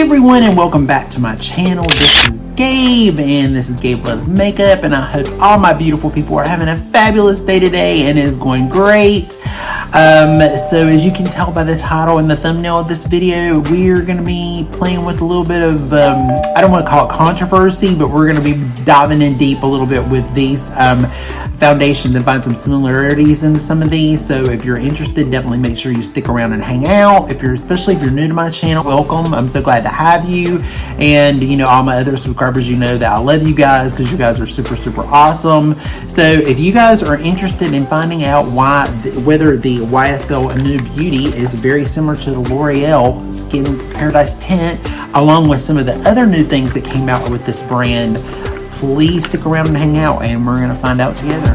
everyone, and welcome back to my channel. This is Gabe, and this is Gabe Loves Makeup, and I hope all my beautiful people are having a fabulous day today, and it is going great. So as you can tell by the title and the thumbnail of this video, we're going to be playing with a little bit of, I don't want to call it controversy, but we're going to be diving in deep a little bit with these foundations and find some similarities in some of these. So if you're interested, definitely make sure you stick around and hang out. Especially if you're new to my channel, welcome. I'm so glad to have you. And you know, all my other subscribers, you know that I love you guys because you guys are super, super awesome. So if you guys are interested in finding out whether the YSL NU Beauty is very similar to the L'Oreal Skin Paradise Tint, along with some of the other new things that came out with this brand, please stick around and hang out, and we're going to find out together.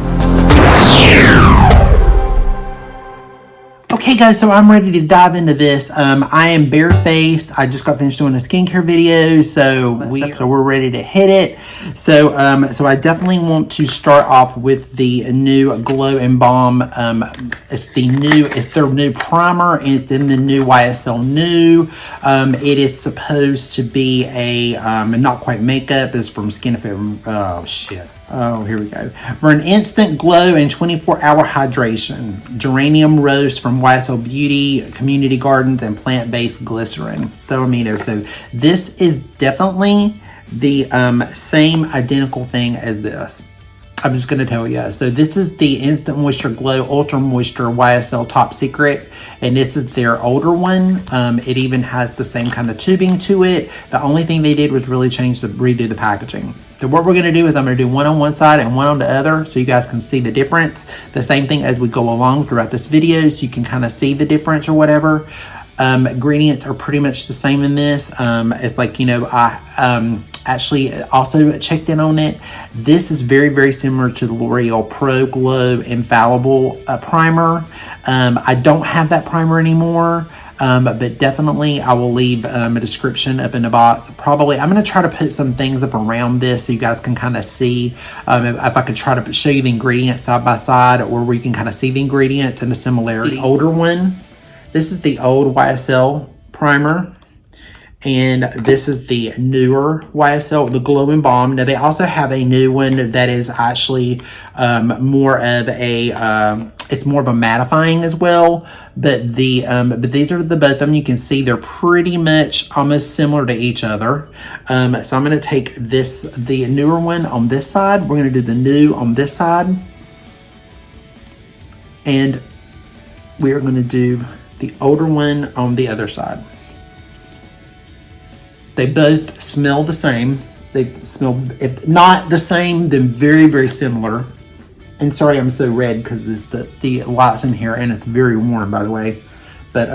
Okay guys, so I'm ready to dive into this. I am barefaced. I just got finished doing a skincare video, so we're ready to hit it. So I definitely want to start off with the new Glo and Balm. It's their new primer. It's in the new YSL NU. It is supposed to be a not quite makeup. It's from Skin Application. Oh shit. Oh, here we go. For an instant glow and 24-hour hydration, geranium rose from YSL Beauty, Community Gardens, and plant-based glycerin. So this is definitely the same identical thing as this. I'm just going to tell you. So this is the Instant Moisture Glow Ultra Moisture YSL Top Secret, and this is their older one. It even has the same kind of tubing to it. The only thing they did was really redo the packaging. So what we're going to do is I'm going to do one on one side and one on the other so you guys can see the difference. The same thing as we go along throughout this video so you can kind of see the difference or whatever. Ingredients are pretty much the same in this. It's like, you know, I actually also checked in on it. This is very, very similar to the L'Oreal Pro Glow Infallible Primer. I don't have that primer anymore. But definitely I will leave a description up in the box. Probably I'm going to try to put some things up around this so you guys can kind of see if I could try to show you the ingredients side by side, or where you can kind of see the ingredients and the similarity. The older one, this is the old YSL primer, and this is the newer YSL, the Glo and Balm. Now they also have a new one that is actually more of a it's more of a mattifying as well, but these are the both of them. You can see they're pretty much almost similar to each other. So I'm going to take the newer one on this side. We're going to do the new on this side, and we are going to do the older one on the other side. They both smell the same. They smell, if not the same, then very, very similar. And sorry I'm so red because the light's in here and it's very warm, by the way. But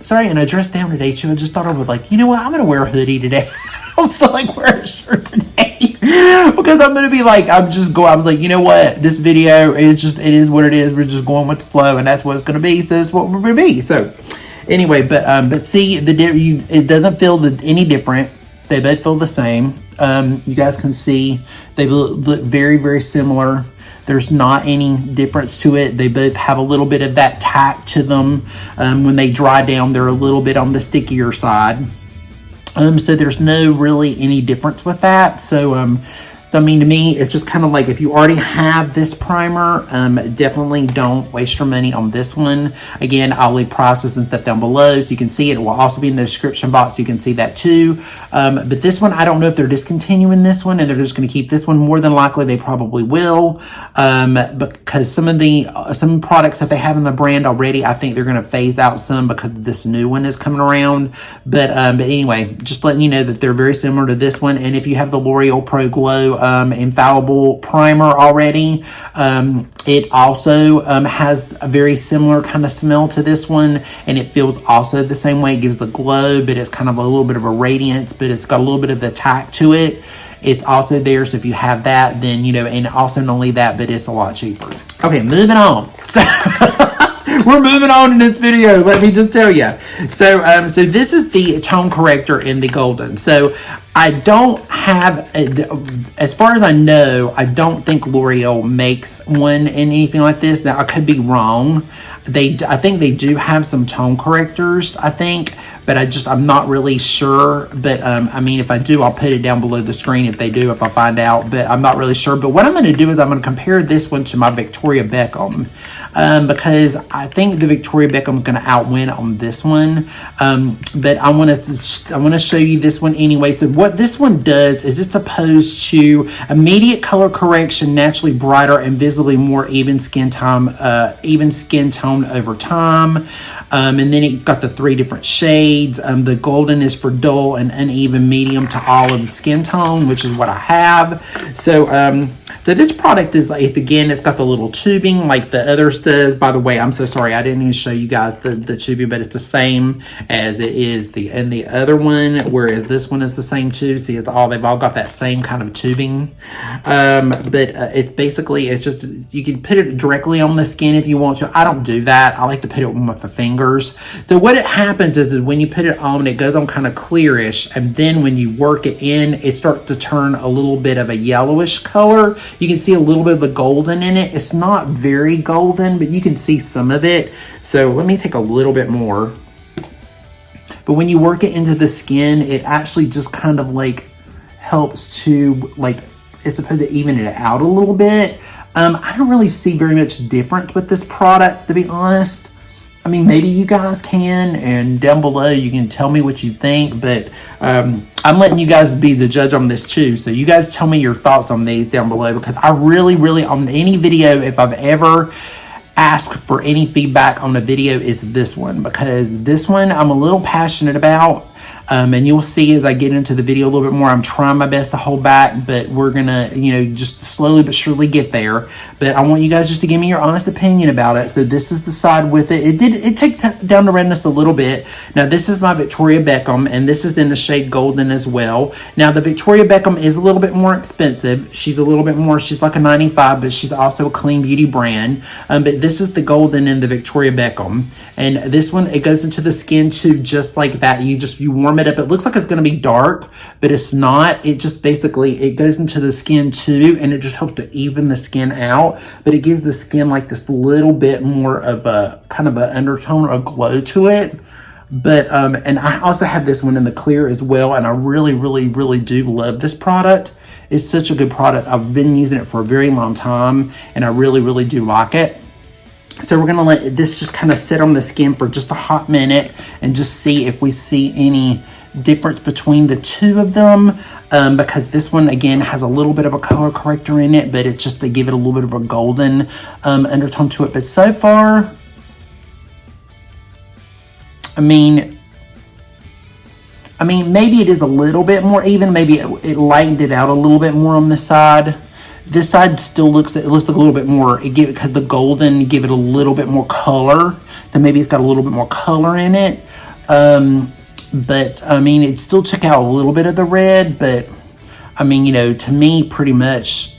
sorry, and I dressed down today too. I just thought I would, like, you know what, I'm gonna wear a hoodie today. I don't feel like wearing a shirt today because I'm gonna be like, I was like, you know what, this video it is what it is. We're just going with the flow, and that's what it's gonna be. So that's what we're gonna be. So anyway, but see, it doesn't feel any different. They both feel the same. You guys can see they look very, very similar. There's not any difference to it. They both have a little bit of that tack to them. When they dry down, they're a little bit on the stickier side. So there's no really any difference with that. So I mean, to me, it's just kind of like, if you already have this primer, definitely don't waste your money on this one. Again, I'll leave prices and stuff down below so you can see it. It will also be in the description box so you can see that too. But this one, I don't know if they're discontinuing this one and they're just going to keep this one. More than likely, they probably will. Because some products that they have in the brand already, I think they're going to phase out some because this new one is coming around. But anyway, just letting you know that they're very similar to this one. And if you have the L'Oreal Pro Glow Infallible primer already, it also has a very similar kind of smell to this one, and it feels also the same way. It gives the glow, but it's kind of a little bit of a radiance, but it's got a little bit of the tack to it. It's also there, so if you have that, then, you know, and also not only that, but it's a lot cheaper. Okay, moving on. So we're moving on in this video, let me just tell you. So this is the tone corrector in the golden. So I don't have, as far as I know, I don't think L'Oreal makes one in anything like this. Now, I could be wrong. I think they do have some tone correctors, I think, but I'm not really sure. But I mean, if I do, I'll put it down below the screen if they do, if I find out, but I'm not really sure. But what I'm going to do is I'm going to compare this one to my Victoria Beckham, because I think the Victoria Beckham is going to outwin on this one. But I want to show you this one anyway. So what this one does is it's opposed to immediate color correction, naturally brighter and visibly more even skin tone over time. And then it got the 3 different shades. The golden is for dull and uneven, medium to olive skin tone, which is what I have. So this product is like, again, it's got the little tubing like the others does. By the way, I'm so sorry I didn't even show you guys the tubing, but it's the same as it is in the other one, whereas this one is the same too. See, they've all got that same kind of tubing. But it's basically, it's just, you can put it directly on the skin if you want to. I don't do that. I like to put it with the fingers. So what it happens is when you put it on, it goes on kind of clearish, and then when you work it in, it starts to turn a little bit of a yellowish color. You can see a little bit of the golden in it. It's not very golden, but you can see some of it. So let me take a little bit more. But when you work it into the skin, it actually just kind of like helps to, like, it's supposed to even it out a little bit. I don't really see very much difference with this product, to be honest. I mean, maybe you guys can, and down below you can tell me what you think, but I'm letting you guys be the judge on this too. So you guys tell me your thoughts on these down below, because I really, on any video, if I've ever asked for any feedback on a video, is this one, because this one I'm a little passionate about. And you'll see as I get into the video a little bit more, I'm trying my best to hold back, but we're gonna, just slowly but surely get there. But I want you guys just to give me your honest opinion about it. So this is the side with it. It took down the redness a little bit. Now this is my Victoria Beckham, and this is in the shade golden as well. Now the Victoria Beckham is a little bit more expensive. She's a little bit more, she's like a 95, but she's also a clean beauty brand. But this is the golden in the Victoria Beckham. And this one, it goes into the skin too, just like that. You warm it up. It looks like it's going to be dark, but it's not. It just basically, it goes into the skin too, and it just helps to even the skin out. But it gives the skin like this little bit more of a kind of an undertone or a glow to it. But and I also have this one in the clear as well, and I really do love this product. It's such a good product. I've been using it for a very long time, and I really do like it. So we're going to let this just kind of sit on the skin for just a hot minute and just see if we see any difference between the two of them. Because this one, again, has a little bit of a color corrector in it, but it's just, they give it a little bit of a golden undertone to it. But so far, I mean, maybe it is a little bit more even. Maybe it lightened it out a little bit more on this side. This side still looks a little bit more, because the golden give it a little bit more color. Then maybe it's got a little bit more color in it. But I mean, it still took out a little bit of the red, but I mean, to me, pretty much,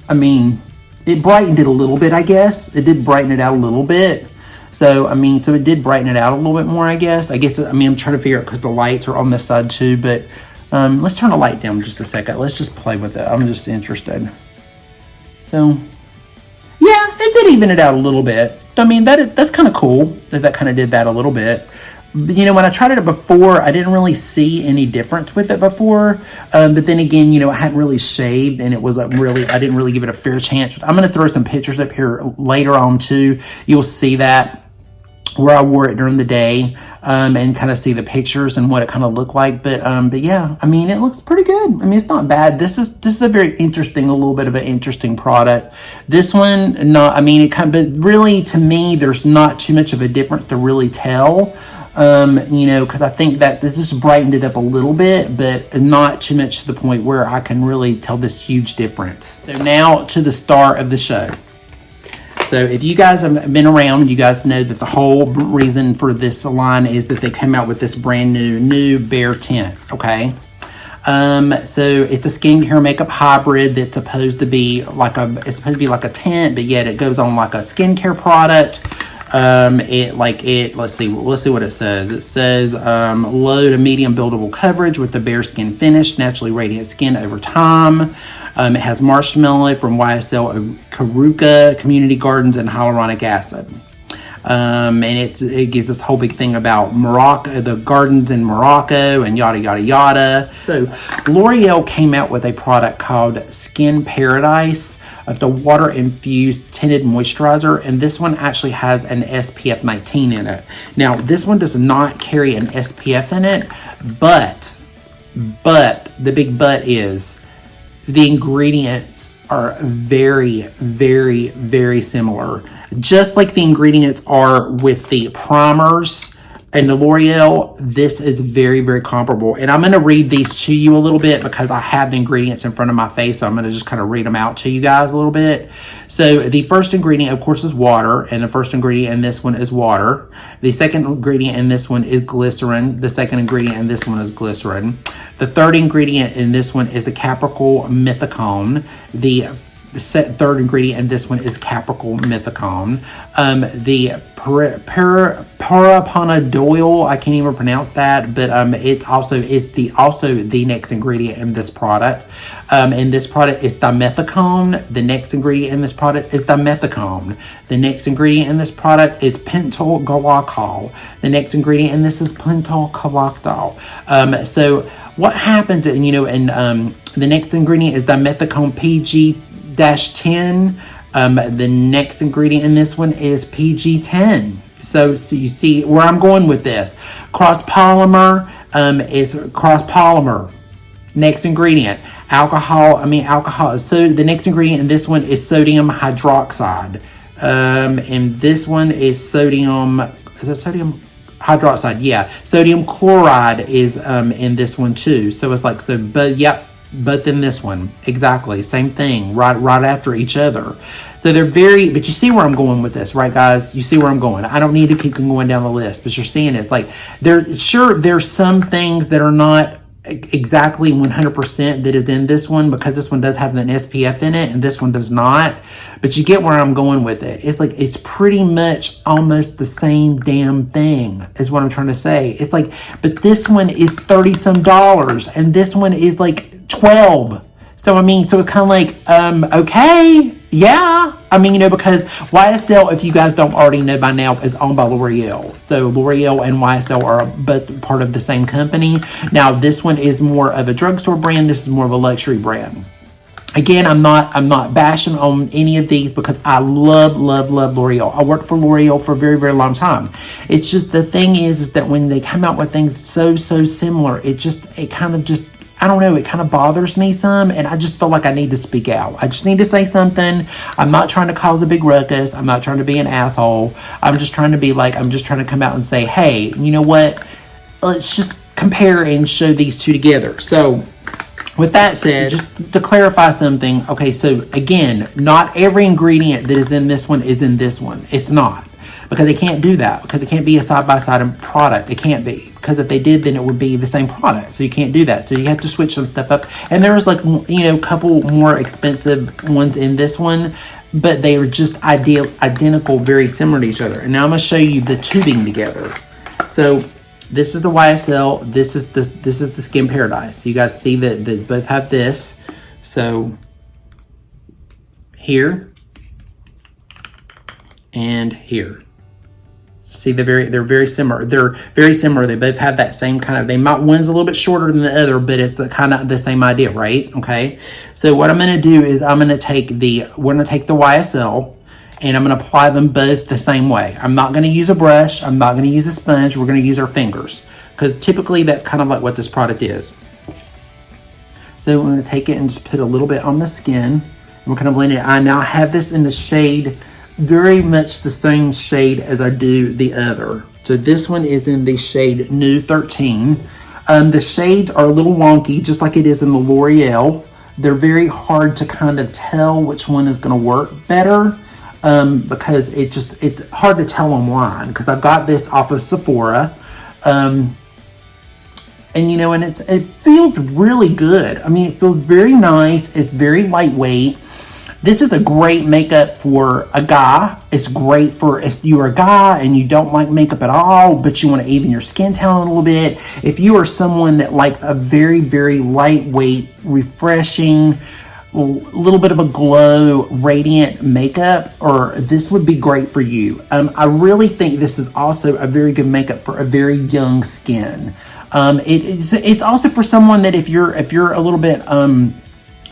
I mean, it brightened it a little bit, I guess. It did brighten it out a little bit. So, I mean, so it did brighten it out a little bit more, I guess. I guess, I mean, I'm trying to figure out, because the lights are on this side too, but let's turn the light down just a second. Let's just play with it. I'm just interested. So, yeah, it did even it out a little bit. I mean, that's kind of cool that kind of did that a little bit. When I tried it before, I didn't really see any difference with it before. But then again, I hadn't really shaved, and it was I didn't really give it a fair chance. I'm going to throw some pictures up here later on too. You'll see that, where I wore it during the day, and kind of see the pictures and what it kind of looked like. But yeah, I mean, it looks pretty good. I mean, it's not bad. This is a very interesting, a little bit of an interesting product. This one, not, I mean, but really, to me, there's not too much of a difference to really tell. Because I think that this just brightened it up a little bit, but not too much to the point where I can really tell this huge difference. So now to the star of the show. So if you guys have been around, you guys know that the whole reason for this line is that they came out with this brand new Bare tint, okay? So it's a skincare makeup hybrid that's supposed to be like a tint, but yet it goes on like a skincare product. Let's see what it says. It says low to medium buildable coverage with the bare skin finish, naturally radiant skin over time. It has marshmallow from YSL Caruca, Community Gardens, and hyaluronic acid. and it gives this whole big thing about Morocco, the gardens in Morocco, and yada yada yada. So L'Oreal came out with a product called Skin Paradise, the water infused tinted moisturizer, and this one actually has an SPF 19 in it. Now this one does not carry an SPF in it, but the big but is the ingredients are very, very, very similar. Just like the ingredients are with the primers and the L'Oreal, this is very, very comparable. And I'm going to read these to you a little bit because I have the ingredients in front of my face. So I'm going to just kind of read them out to you guys a little bit. So the first ingredient, of course, is water. And the first ingredient in this one is water. The second ingredient in this one is glycerin. The second ingredient in this one is glycerin. The third ingredient in this one is a capricorn methicone. The third ingredient in this one is capricorn methicone. The parapanadoil, I can't even pronounce that, but it's the next ingredient in this product. And this product is dimethicone. The next ingredient in this product is dimethicone. The next ingredient in this product is pentyl glycol. The next ingredient in this is pentyl glycol. So what happens, and the next ingredient is dimethicone PG-10. The next ingredient in this one is PG-10. So you see where I'm going with this. Cross polymer is cross polymer. Next ingredient, alcohol. So the next ingredient in this one is sodium hydroxide. And this one is sodium. Is it sodium hydroxide? Yeah. Sodium chloride is in this one too. So it's like so. But yep. Both in this one, exactly same thing, right after each other. So they're very, but you see where I'm going with this, right, guys? You see where I'm going. I don't need to keep going down the list, but you're seeing it. Like there's some things that are not exactly 100% that is in this one, because this one does have an SPF in it and this one does not. But you get where I'm going with it. It's like it's pretty much almost the same damn thing is what I'm trying to say. It's like, but this one is $30-some and this one is like $12. So I mean, so it's kind of like okay, yeah. I mean, because YSL, if you guys don't already know by now, is owned by L'Oreal. So L'Oreal and YSL are both part of the same company. Now this one is more of a drugstore brand. This is more of a luxury brand. Again, I'm not bashing on any of these because I love L'Oreal. I worked for L'Oreal for a very, very long time. It's just the thing is that when they come out with things so similar, it kind of I don't know, it kind of bothers me some, and I just feel like I need to speak out. I just need to say something. I'm not trying to cause a big ruckus. I'm not trying to be an asshole. I'm just trying to come out and say, hey, you know what? Let's just compare and show these two together. So with that said, just to clarify something, okay, so again, not every ingredient that is in this one is in this one. It's not. Because they can't do that. Because it can't be a side-by-side product. It can't be. Because if they did, then it would be the same product. So you can't do that. So you have to switch some stuff up. And there's like, a couple more expensive ones in this one. But they are just identical, very similar to each other. And now I'm going to show you the tubing together. So this is the YSL. This is the Skin Paradise. So you guys see that they both have this. So here and here. See, they're very similar. They're very similar. They both have that same kind of, one's a little bit shorter than the other, but it's the kind of the same idea, right? Okay. So what I'm going to do is we're going to take the YSL and I'm going to apply them both the same way. I'm not going to use a brush. I'm not going to use a sponge. We're going to use our fingers because typically that's kind of like what this product is. So we're going to take it and just put a little bit on the skin. And we're kind of blend it. I now have this in the shade very much the same shade as I do the other. So this one is in the shade NU 13. The shades are a little wonky, just like it is in the L'Oreal. They're very hard to kind of tell which one is going to work better because it's hard to tell online because I got this off of Sephora. And it feels really good. I mean, it feels very nice. It's very lightweight. This is a great makeup for a guy. It's great for if you're a guy and you don't like makeup at all, but you want to even your skin tone a little bit. If you are someone that likes a very, very lightweight, refreshing little bit of a glow, radiant makeup, or this would be great for you. I really think this is also a very good makeup for a very young skin. It's also for someone that if you're a little bit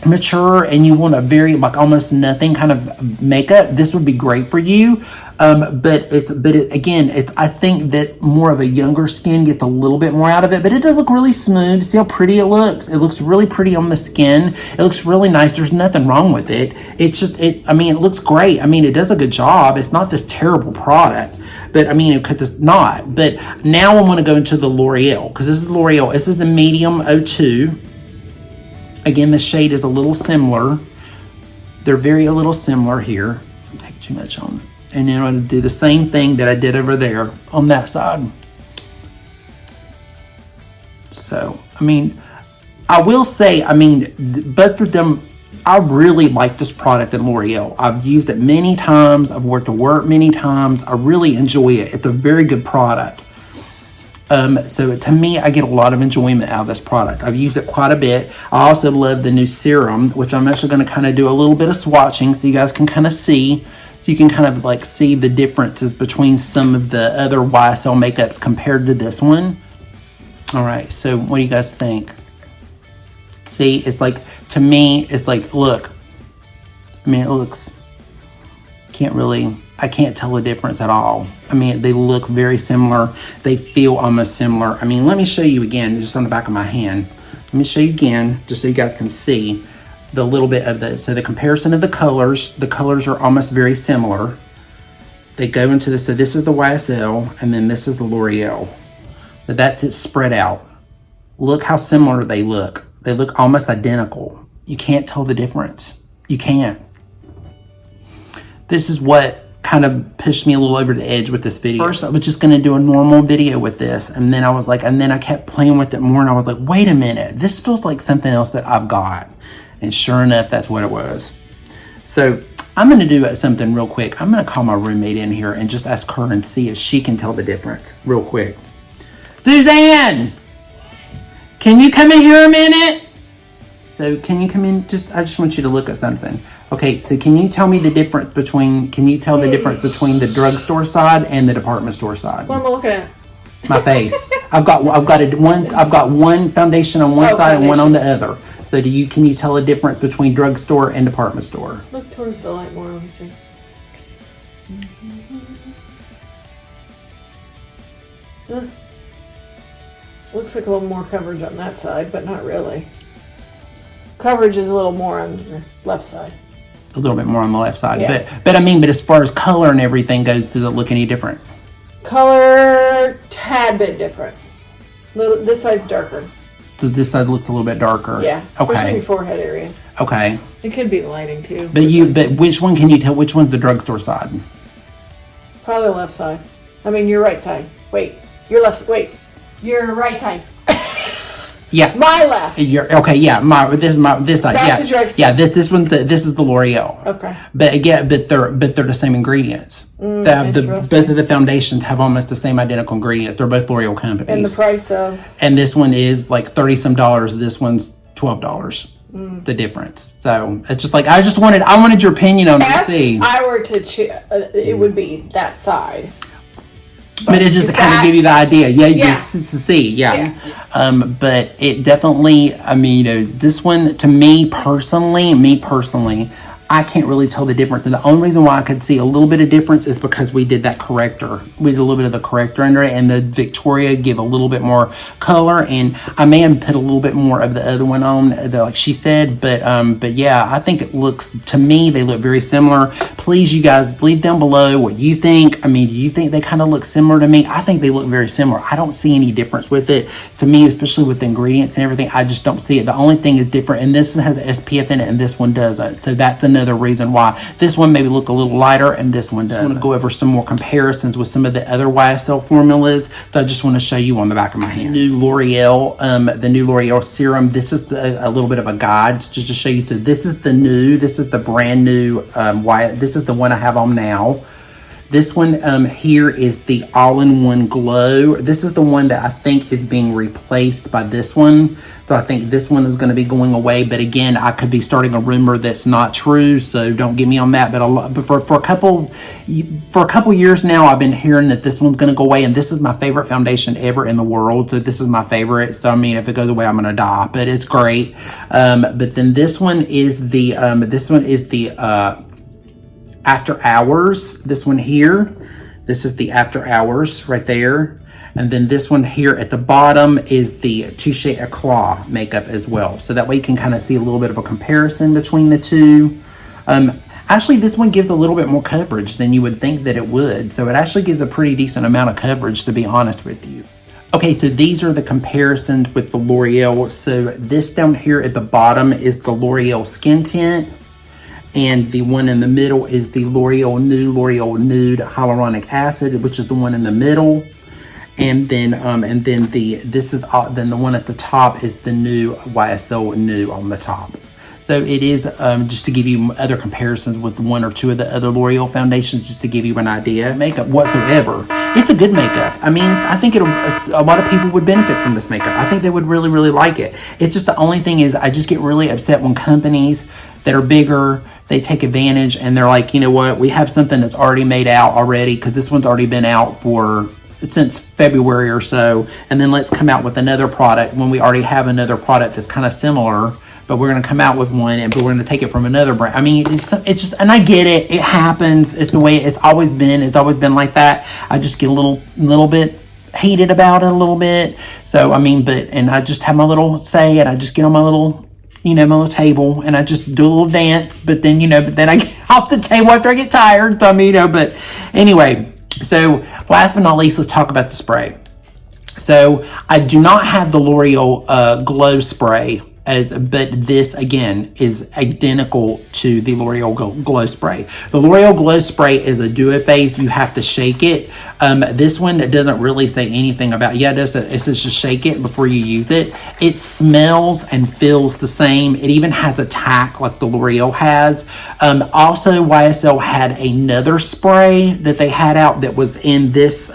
mature and you want a very like almost nothing kind of makeup, this would be great for you. But I think that more of a younger skin gets a little bit more out of it, but it does look really smooth. See how pretty it looks? It looks really pretty on the skin. It looks really nice. There's nothing wrong with it. It's just, it looks great. I mean, it does a good job. It's not this terrible product, but I mean, because it's not. But now I'm going to go into the L'Oreal, because this is L'Oreal. This is the medium 02. Again, the shade is a little similar. They're a little similar here. Don't take too much on them. And then I'm going to do the same thing that I did over there on that side. So, I mean, I will say, I mean, both of them, I really like this product in L'Oreal. I've used it many times. I've worked to work many times. I really enjoy it. It's a very good product. So to me, I get a lot of enjoyment out of this product. I've used it quite a bit. I also love the new serum, which I'm actually going to kind of do a little bit of swatching so you guys can kind of see. So you can kind of like see the differences between some of the other YSL makeups compared to this one. All right, so what do you guys think? See, it's like, to me, it's like, look. I mean, it looks, I can't tell the difference at all. I mean, they look very similar. They feel almost similar. I mean, let me show you again, just on the back of my hand. Let me show you again, just so you guys can see the little bit of the, so the comparison of the colors are almost very similar. They go into this, so this is the YSL, and then this is the L'Oreal. But that's it spread out. Look how similar they look. They look almost identical. You can't tell the difference. You can't. This is what kind of pushed me a little over the edge with this video. First, I was just gonna do a normal video with this, and then I was like, and then I kept playing with it more, and I was like, wait a minute, this feels like something else that I've got. And sure enough, that's what it was. So I'm gonna do something real quick. I'm gonna call my roommate in here and just ask her and see if she can tell the difference real quick. Suzanne, can you come in here a minute? So can you come in? I just want you to look at something. Okay, so can you tell me the difference between, the drugstore side and the department store side? What am I looking at? My face. I've got one foundation on one side and one on the other. So can you tell a difference between drugstore and department store? Look towards the light more, let me see. Looks like a little more coverage on that side, but not really. Coverage is a little more on the left side. A little bit more on the left side, yeah. but as far as color and everything goes, does it look any different? Color, tad bit different. This side's darker. So this side looks a little bit darker. Yeah, okay. Especially your forehead area. Okay. It could be lighting too. But which one can you tell? Which one's the drugstore side? Probably the left side. I mean, your right side. Wait, your left. Wait, your right side. Yeah. My left. Okay. Yeah. This side. That's the drugstore. Yeah. This is the L'Oreal. Okay. But again, they're the same ingredients. Both of the foundations have almost the same identical ingredients. They're both L'Oreal companies. And the price of. And this one is like $30-some. This one's $12. The difference. So it's just like I wanted your opinion on it. To see. If I were to choose, it would be that side. But it just to kind of give you the idea. Just to see. Yeah. But it definitely, I mean, this one, to me personally, I can't really tell the difference. And the only reason why I could see a little bit of difference is because we did that corrector. We did a little bit of the corrector under it, and the Victoria give a little bit more color. And I may have put a little bit more of the other one on, like she said. But yeah, I think it looks, to me, they look very similar. Please, you guys, leave down below what you think. I mean, do you think they kind of look similar to me? I think they look very similar. I don't see any difference with it. To me, especially with the ingredients and everything, I just don't see it. The only thing is different, and this has SPF in it, and this one doesn't. So that's another reason why this one maybe look a little lighter and this one doesn't. I want to go over some more comparisons with some of the other YSL formulas that I just want to show you on the back of my hand. The new L'Oreal serum. This is a little bit of a guide just to show you. So this is the brand new this is the one I have on now. This one here is the all-in-one glow. This is the one that I think is being replaced by this one. So I think this one is going to be going away. But again, I could be starting a rumor that's not true, so don't get me on that. But for a couple years now, I've been hearing that this one's going to go away, and this is my favorite foundation ever in the world. So this is my favorite. So I mean, if it goes away, I'm going to die. But it's great. But then this one is the After Hours. This one here. This is the After Hours right there. And then this one here at the bottom is the Touche Eclat makeup as well. So that way you can kind of see a little bit of a comparison between the two. Actually, this one gives a little bit more coverage than you would think that it would. So it actually gives a pretty decent amount of coverage, to be honest with you. Okay, so these are the comparisons with the L'Oreal. So this down here at the bottom is the L'Oreal Skin Tint. And the one in the middle is the L'Oreal Nude Hyaluronic Acid, which is the one in the middle. And then the one at the top is the new YSL NU on the top. So it is just to give you other comparisons with one or two of the other L'Oreal foundations, just to give you an idea. Makeup whatsoever, it's a good makeup. I mean, I think a lot of people would benefit from this makeup. I think they would really, really like it. It's just the only thing is I just get really upset when companies that are bigger, they take advantage and they're like, you know what, we have something that's already made out already, because this one's already been out since February or so, and then let's come out with another product when we already have another product that's kind of similar, but we're going to come out with one but we're going to take it from another brand. I mean, it's just, and I get it, it happens, it's the way it's always been like that. I just get a little bit heated about it a little bit. So I mean, and I just have my little say, and I just get on my little, my little table, and I just do a little dance, but then I get off the table after I get tired. So I mean, but anyway, so last but not least, let's talk about the spray. So I do not have the L'Oreal Glo Spray, but this again is identical to the L'Oreal Glo Spray. The L'Oreal Glo Spray is a duo-phase. You have to shake it. This one doesn't really say anything about, it says just shake it before you use it. It smells and feels the same. It even has a tack like the L'Oreal has. Also, YSL had another spray that they had out that was in this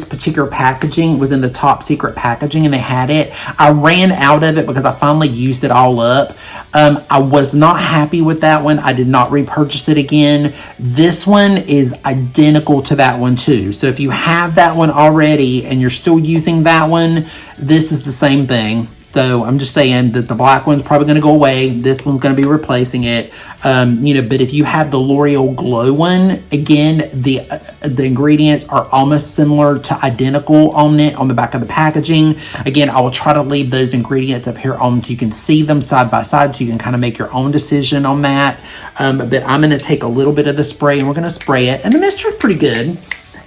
particular packaging, was in the top secret packaging, and they had it. I ran out of it because I finally used it all up. I was not happy with that one. I did not repurchase it again. This one is identical to that one too. So if you have that one already and you're still using that one, this is the same thing. So I'm just saying that the black one's probably going to go away. This one's going to be replacing it. But if you have the L'Oreal Glow one, again, the ingredients are almost similar to identical on it on the back of the packaging. Again, I will try to leave those ingredients up here on so you can see them side by side, so you can kind of make your own decision on that. But I'm going to take a little bit of the spray and we're going to spray it. And the mixture is pretty good.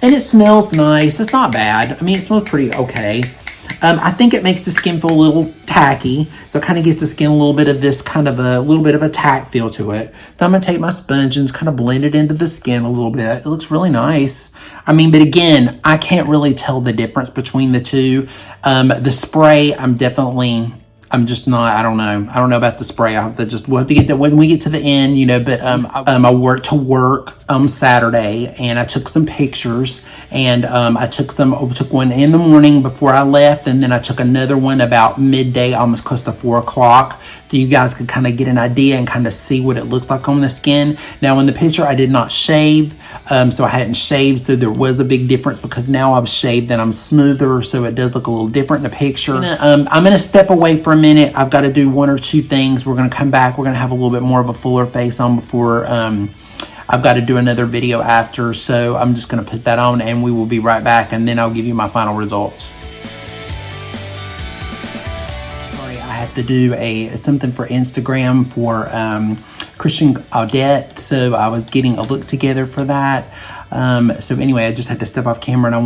And it smells nice. It's not bad. I mean, it smells pretty okay. I think it makes the skin feel a little tacky. So it kind of gives the skin a little bit of this kind of a little bit of a tack feel to it. So I'm going to take my sponge and kind of blend it into the skin a little bit. It looks really nice. I mean, but again, I can't really tell the difference between the two. The spray, I'm just not, I don't know about the spray. We'll have to get that when we get to the end, but I worked to work Saturday, and I took some pictures, and I took one in the morning before I left, and then I took another one about midday, almost close to 4 o'clock. So you guys could kind of get an idea and kind of see what it looks like on the skin. Now in the picture, I did not shave, so I hadn't shaved, so there was a big difference because now I've shaved and I'm smoother, so it does look a little different in the picture. I'm gonna step away for a minute. I've got to do one or two things. We're gonna come back. We're gonna have a little bit more of a fuller face on before I've got to do another video after, so I'm just gonna put that on and we will be right back, and then I'll give you my final results. I have to do something for Instagram for Christian Audette, so I was getting a look together for that. So anyway, I just had to step off camera, and I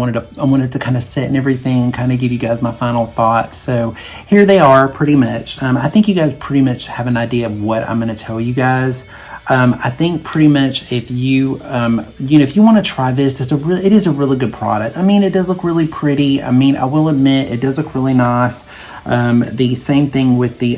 wanted to kind of sit and everything, kind of give you guys my final thoughts. So here they are, pretty much. I think you guys pretty much have an idea of what I'm going to tell you guys. I think pretty much if you if you want to try this, it is a really good product. I mean, it does look really pretty. I mean, I will admit it does look really nice. The same thing with the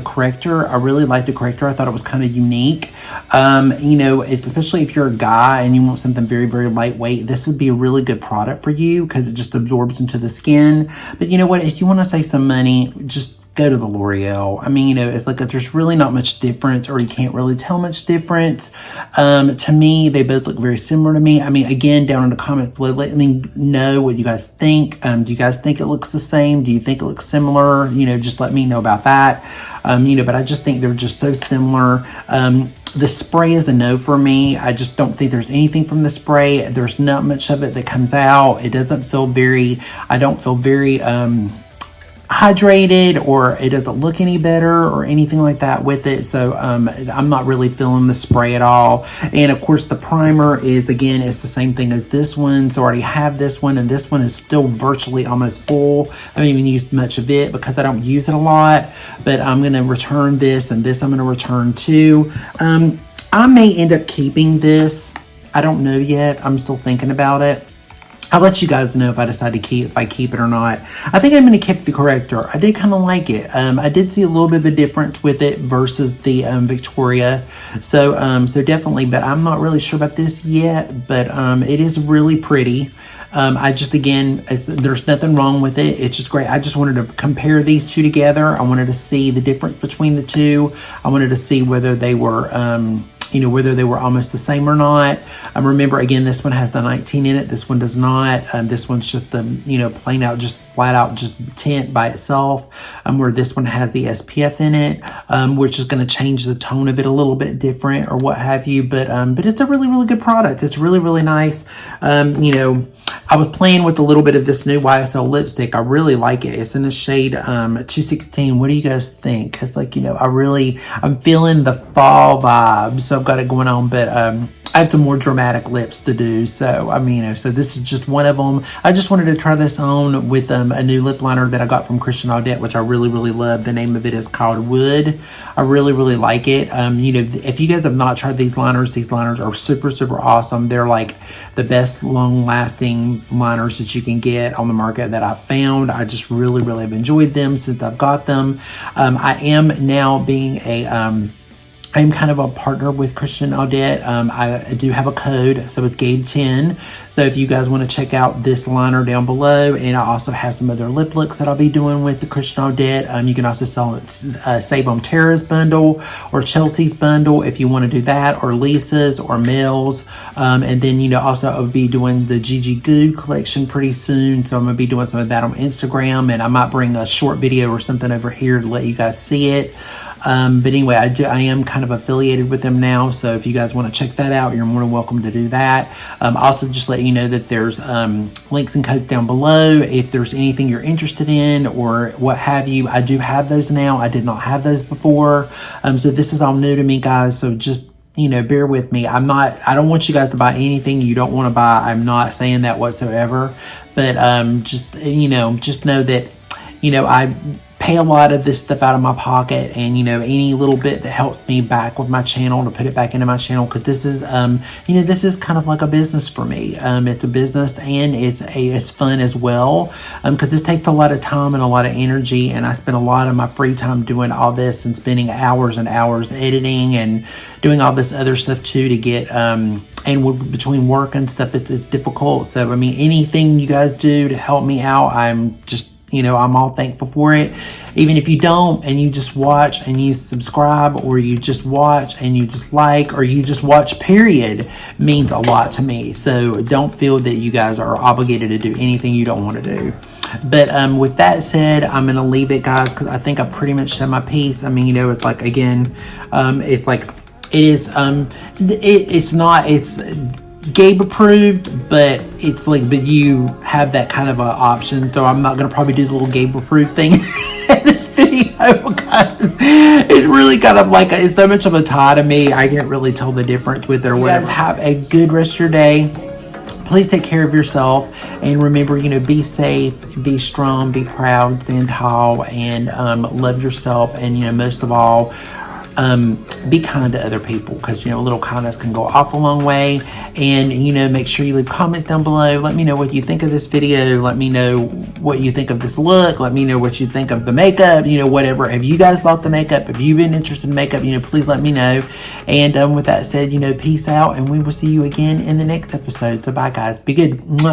Correctuer. I really like the Correctuer. I thought it was kind of unique. You know, especially if you're a guy and you want something very, very lightweight, this would be a really good product for you because it just absorbs into the skin. But you know what? If you want to save some money, just go to the L'Oreal. I mean, you know, it's like there's really not much difference, or you can't really tell much difference. To me, they both look very similar to me. I mean, again, down in the comments below, let me know what you guys think. Do you guys think it looks the same? Do you think it looks similar? You know, just let me know about that. You know, but I just think they're just so similar. The spray is a no for me. I just don't think there's anything from the spray. There's not much of it that comes out. It doesn't feel very, I don't feel very, hydrated, or it doesn't look any better or anything like that with it. So I'm not really feeling the spray at all. And of course the primer is, again, it's the same thing as this one. So I already have this one, and this one is still virtually almost full. I haven't even used much of it because I don't use it a lot, but I'm going to return this, and this I'm going to return too. I may end up keeping this. I don't know yet. I'm still thinking about it. I'll let you guys know if I decide to keep, if I keep it or not. I think I'm going to keep the Corrector. I did kind of like it. I did see a little bit of a difference with it versus the Victoria. So definitely, but I'm not really sure about this yet, but it is really pretty. I just, again, there's nothing wrong with it. It's just great. I just wanted to compare these two together. I wanted to see the difference between the two. I wanted to see whether they were, you know, whether they were almost the same or not. Remember, again, this one has the 19 in it. This one does not. This one's just the, you know, plain out, just flat out, just tint by itself. Where this one has the SPF in it, which is going to change the tone of it a little bit different or what have you. But it's a really, really good product. It's really, really nice. You know, I was playing with a little bit of this new YSL lipstick. I really like it. It's in the shade 216. What do you guys think? It's like, you know, I'm feeling the fall vibes. So I've got it going on, but I have some more dramatic lips to do. So, I mean, you know, so this is just one of them. I just wanted to try this on with a new lip liner that I got from Audette, which I really, really love. The name of it is called Wood. I really, really like it. You know, if you guys have not tried these liners are super, super awesome. They're like the best long-lasting liners that you can get on the market that I've found. I just really, really have enjoyed them since I've got them. I am now being I'm kind of a partner with Audette. I do have a code, so it's Gabe10. So if you guys want to check out this liner down below, and I also have some other lip looks that I'll be doing with the Audette. You can also save on Tara's bundle or Chelsea's bundle if you want to do that, or Lisa's or Mel's. And then, you know, also I'll be doing the Gigi Good collection pretty soon. So I'm going to be doing some of that on Instagram, and I might bring a short video or something over here to let you guys see it. But anyway, I am kind of affiliated with them now, so if you guys want to check that out, you're more than welcome to do that. Also, just let you know that there's links and codes down below if there's anything you're interested in or what have you. I do have those now. I did not have those before, so this is all new to me, guys. So just, you know, bear with me. I don't want you guys to buy anything you don't want to buy. I'm not saying that whatsoever, but just, you know, just know that, you know, I pay a lot of this stuff out of my pocket, and, you know, any little bit that helps me back with my channel to put it back into my channel, because this is you know, this is kind of like a business for me. It's a business, and it's fun as well, because this takes a lot of time and a lot of energy, and I spend a lot of my free time doing all this and spending hours and hours editing and doing all this other stuff too to get and between work and stuff, it's difficult. So I mean, anything you guys do to help me out, I'm just, you know, I'm all thankful for it. Even if you don't, and you just watch and you subscribe, or you just watch and you just like, or you just watch, period, means a lot to me. So don't feel that you guys are obligated to do anything you don't want to do. But with that said, I'm going to leave it, guys, because I think I pretty much said my piece. I mean, you know, it's like, again, it's like, it is, it's Gabe approved, but it's like, but you have that kind of a option. So I'm not going to probably do the little Gabe approved thing in this video, because it's really kind of like, it's so much of a tie to me. I can't really tell the difference with it or whatever. You guys have a good rest of your day. Please take care of yourself, and remember, you know, be safe, be strong, be proud, stand tall, and love yourself. And, you know, most of all, be kind to other people, because, you know, a little kindness can go off a long way. And, you know, make sure you leave comments down below. Let me know what you think of this video. Let me know what you think of this look. Let me know what you think of the makeup, you know, whatever. Have you guys bought the makeup? Have you been interested in makeup? You know, please let me know. And with that said, you know, peace out, and we will see you again in the next episode. So bye, guys. Be good. Mwah.